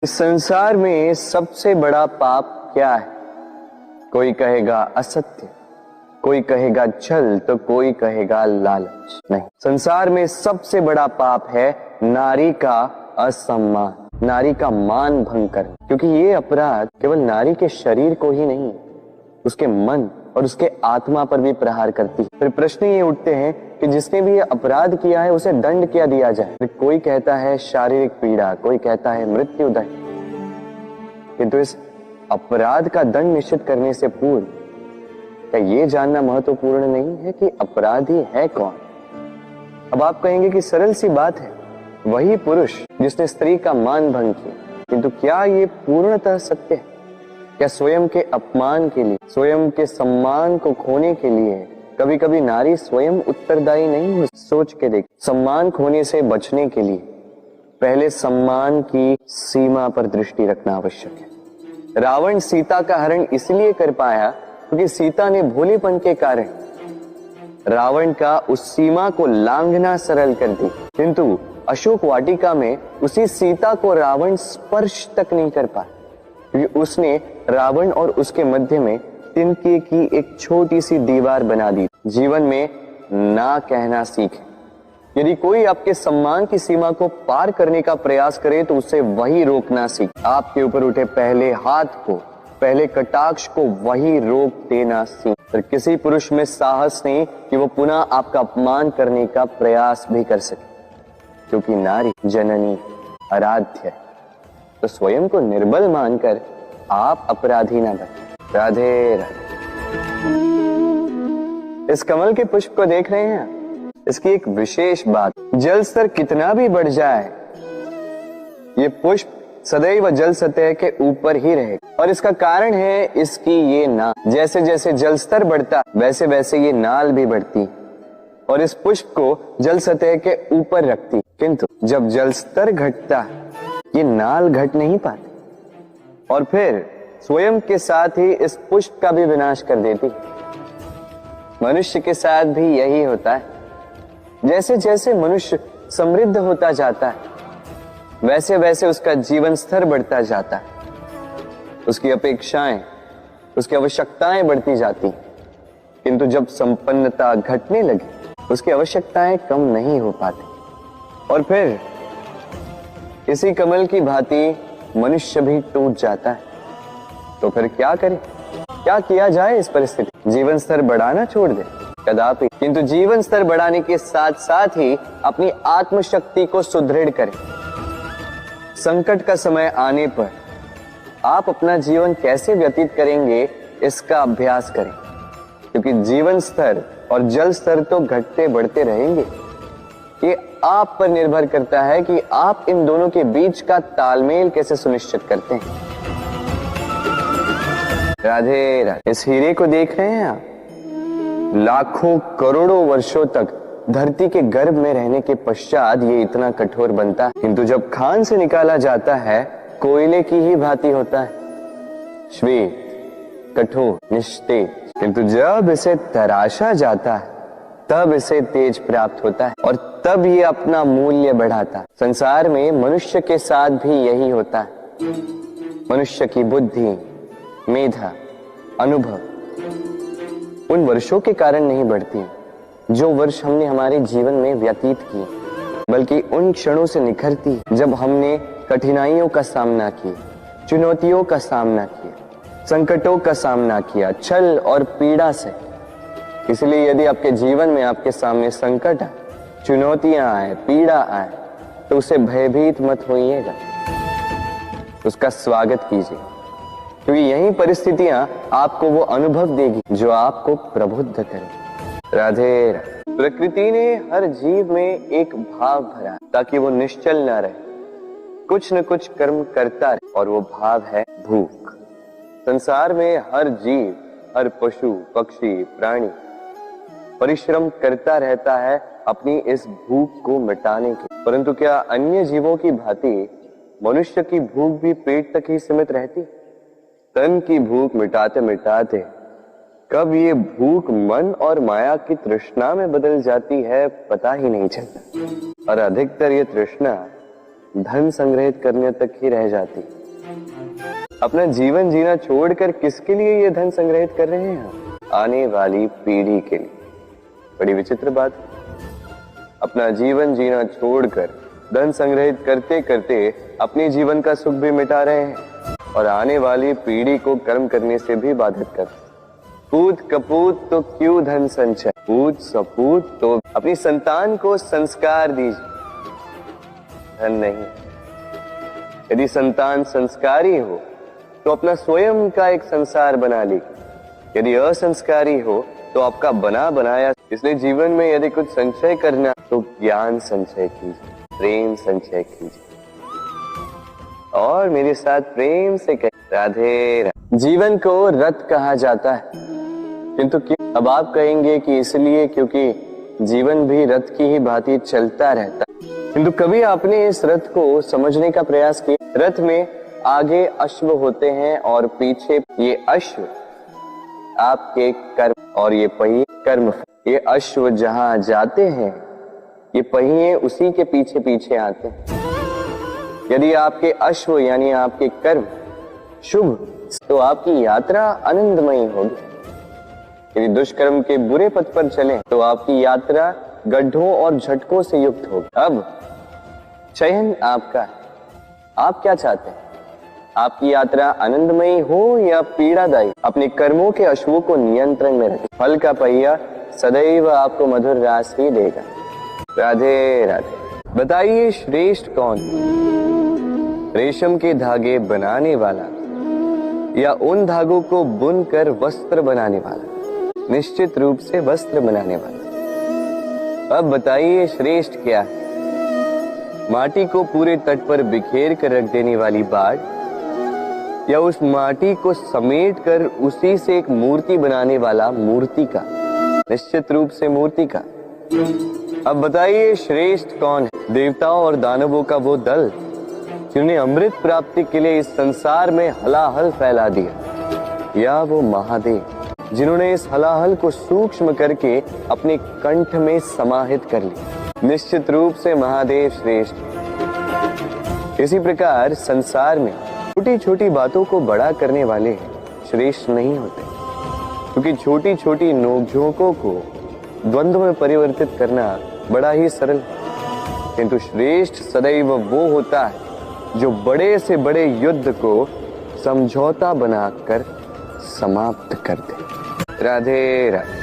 इस संसार में सबसे बड़ा पाप क्या है? कोई कहेगा असत्य, कोई कहेगा छल, तो कोई कहेगा लालच। नहीं, संसार में सबसे बड़ा पाप है नारी का असम्मान, नारी का मान भंग करना। क्योंकि ये अपराध केवल नारी के शरीर को ही नहीं, उसके मन और उसके आत्मा पर भी प्रहार करती है। फिर प्रश्न ये उठते हैं कि जिसने भी ये अपराध किया है उसे दंड क्या दिया जाए? फिर कोई कहता है शारीरिक पीड़ा, कोई कहता है मृत्युदंड। किंतु इस अपराध का दंड निश्चित करने से पूर्व क्या ये जानना महत्वपूर्ण नहीं है कि अपराधी है कौन? अब आप कहेंगे कि सरल सी बात है, वही पुरुष जिसने स्त्री का मान भंग किया। किंतु क्या ये पूर्णतः सत्य है? क्या स्वयं के अपमान के लिए, स्वयं के सम्मान को खोने के लिए कभी कभी नारी स्वयं उत्तरदायी नहीं हो? सोच के देख, सम्मान खोने से बचने के लिए पहले सम्मान की सीमा पर दृष्टि रखना आवश्यक है। रावण सीता का हरण इसलिए कर पाया क्योंकि सीता ने भोलेपन के कारण रावण का उस सीमा को लांघना सरल कर दी। किंतु अशोक वाटिका में उसी सीता को रावण स्पर्श तक नहीं कर पाया क्योंकि उसने रावण और उसके मध्य में तिनके की एक छोटी सी दीवार बना दी। जीवन में ना कहना सीखें। यदि कोई आपके सम्मान की सीमा को पार करने का प्रयास करे तो उसे वही रोकना सीखें। आपके ऊपर उठे पहले हाथ को, पहले कटाक्ष को वही रोक देना सीखें। फिर किसी पुरुष में साहस नहीं कि वो पुनः आपका अपमान करने का प्रयास भी कर सके, क्योंकि नारी जननी आराध्य है। तो स्वयं को निर्बल मानकर आप अपराधी ना बने। राधे राधे। इस कमल के पुष्प को देख रहे हैं? इसकी एक विशेष बात, जल स्तर कितना भी बढ़ जाए ये पुष्प सदैव जल सतह के ऊपर ही रहेगा। और इसका कारण है इसकी ये नाल। जैसे जैसे जल स्तर बढ़ता वैसे वैसे ये नाल भी बढ़ती और इस पुष्प को जल सतह के ऊपर रखती। किंतु जब जल स्तर घटता ये नाल घट नहीं पाती और फिर स्वयं के साथ ही इस पुष्प का भी विनाश कर देती। मनुष्य के साथ भी यही होता है। जैसे जैसे मनुष्य समृद्ध होता जाता है वैसे वैसे उसका जीवन स्तर बढ़ता जाता है, उसकी अपेक्षाएं, उसकी आवश्यकताएं बढ़ती जाती। किंतु जब संपन्नता घटने लगे उसकी आवश्यकताएं कम नहीं हो पाती और फिर इसी कमल की भांति मनुष्य भी टूट जाता है। तो फिर क्या करें? क्या किया जाए इस परिस्थिति? जीवन स्तर बढ़ाना छोड़ दे? कदापि। किंतु जीवन स्तर बढ़ाने के साथ साथ ही अपनी आत्मशक्ति को सुदृढ़ करें। संकट का समय आने पर आप अपना जीवन कैसे व्यतीत करेंगे इसका अभ्यास करें, क्योंकि जीवन स्तर और जल स्तर तो घटते बढ़ते रहेंगे। ये आप पर निर्भर करता है कि आप इन दोनों के बीच का तालमेल कैसे सुनिश्चित करते हैं। राधे राधे। इस हीरे को देख रहे हैं आप? लाखों करोड़ों वर्षों तक धरती के गर्भ में रहने के पश्चात ये इतना कठोर बनता है, किंतु जब खान से निकाला जाता है कोयले की ही भांति होता है, श्वेत, कठोर, निस्तेज। किंतु जब इसे तराशा जाता है तब इसे तेज प्राप्त होता है और तब ये अपना मूल्य बढ़ाता है। संसार में मनुष्य के साथ भी यही होता है। मनुष्य की बुद्धि, मेधा, अनुभव उन वर्षों के कारण नहीं बढ़ती जो वर्ष हमने हमारे जीवन में व्यतीत किए, बल्कि उन क्षणों से निखरती जब हमने कठिनाइयों का सामना किया, चुनौतियों का सामना किया, संकटों का सामना किया, छल और पीड़ा से। इसलिए यदि आपके जीवन में आपके सामने संकट आए, चुनौतियां आए, पीड़ा आए, तो उसे भयभीत मत होइएगा, उसका स्वागत कीजिए, क्योंकि यही परिस्थितियां आपको वो अनुभव देगी जो आपको प्रबुद्ध करे। राधे राधे। प्रकृति ने हर जीव में एक भाव भरा ताकि वो निश्चल न रहे, कुछ न कुछ कर्म करता रहे, और वो भाव है भूख। संसार में हर जीव, हर पशु, पक्षी, प्राणी परिश्रम करता रहता है अपनी इस भूख को मिटाने की। परंतु क्या अन्य जीवों की भांति मनुष्य की भूख भी पेट तक ही सीमित रहती? तन की भूख मिटाते मिटाते कब ये भूख मन और माया की तृष्णा में बदल जाती है पता ही नहीं चलता। और अधिकतर ये तृष्णा धन संग्रहित करने तक ही रह जाती। अपना जीवन जीना छोड़कर किसके लिए ये धन संग्रहित कर रहे हैं? आने वाली पीढ़ी के लिए। बड़ी विचित्र बात। अपना जीवन जीना छोड़कर धन संग्रहित करते करते अपने जीवन का सुख भी मिटा रहे हैं और आने वाली पीढ़ी को कर्म करने से भी बाधित करते। पूत कपूत तो क्यों धन संचय, पूत सपूत तो अपनी संतान को संस्कार दीजिए, धन नहीं। यदि संतान संस्कारी हो तो अपना स्वयं का एक संसार बना ली। यदि असंस्कारी हो तो आपका बना बनाया। इसलिए जीवन में यदि कुछ संचय करना तो ज्ञान संचय कीजिए, प्रेम संचय कीजिए और मेरे साथ प्रेम से कहिए राधे राधे। जीवन को रथ कहा जाता है, किंतु क्यों? अब आप कहेंगे कि इसलिए क्योंकि जीवन भी रथ की ही भांति चलता रहता है। किंतु कभी आपने इस रथ को समझने का प्रयास किया? रथ में आगे अश्व होते हैं और पीछे ये अश्व आपके कर्म और ये पहिए कर्म। ये अश्व जहां जाते हैं ये पहिए उसी के पीछे पीछे आते हैं। यदि आपके अश्व यानी आपके कर्म शुभ तो आपकी यात्रा आनंदमयी होगी। यदि दुष्कर्म के बुरे पथ पर चलें तो आपकी यात्रा गड्ढों और झटकों से युक्त होगी। अब चयन आपका है, आप क्या चाहते हैं? आपकी यात्रा आनंदमयी हो या पीड़ादायी? अपने कर्मों के अश्वों को नियंत्रण में रखें। फल का पहिया सदैव आपको मधुर रास ही देगा। राधे राधे। बताइए श्रेष्ठ कौन? रेशम के धागे बनाने वाला या उन धागों को बुनकर वस्त्र बनाने वाला? निश्चित रूप से वस्त्र बनाने वाला। अब बताइए श्रेष्ठ क्या है? माटी को पूरे तट पर बिखेर कर रख देने वाली बाढ़ या उस माटी को समेट कर उसी से एक मूर्ति बनाने वाला मूर्तिकार? निश्चित रूप से मूर्तिकार। अब बताइए श्रेष्ठ कौन है? देवताओं और दानवों का वो दल जिन्हें अमृत प्राप्ति के लिए इस संसार में हलाहल फैला दिया, या वो महादेव जिन्होंने इस हलाहल को सूक्ष्म करके अपने कंठ में समाहित कर लिया? निश्चित रूप से महादेव श्रेष्ठ। इसी प्रकार संसार में छोटी छोटी बातों को बड़ा करने वाले श्रेष्ठ नहीं होते, क्योंकि छोटी छोटी नोकझोंकों को द्वंद्व में परिवर्तित करना बड़ा ही सरल है। किंतु श्रेष्ठ सदैव वो होता है जो बड़े से बड़े युद्ध को समझौता बनाकर समाप्त कर दे। राधे राधे।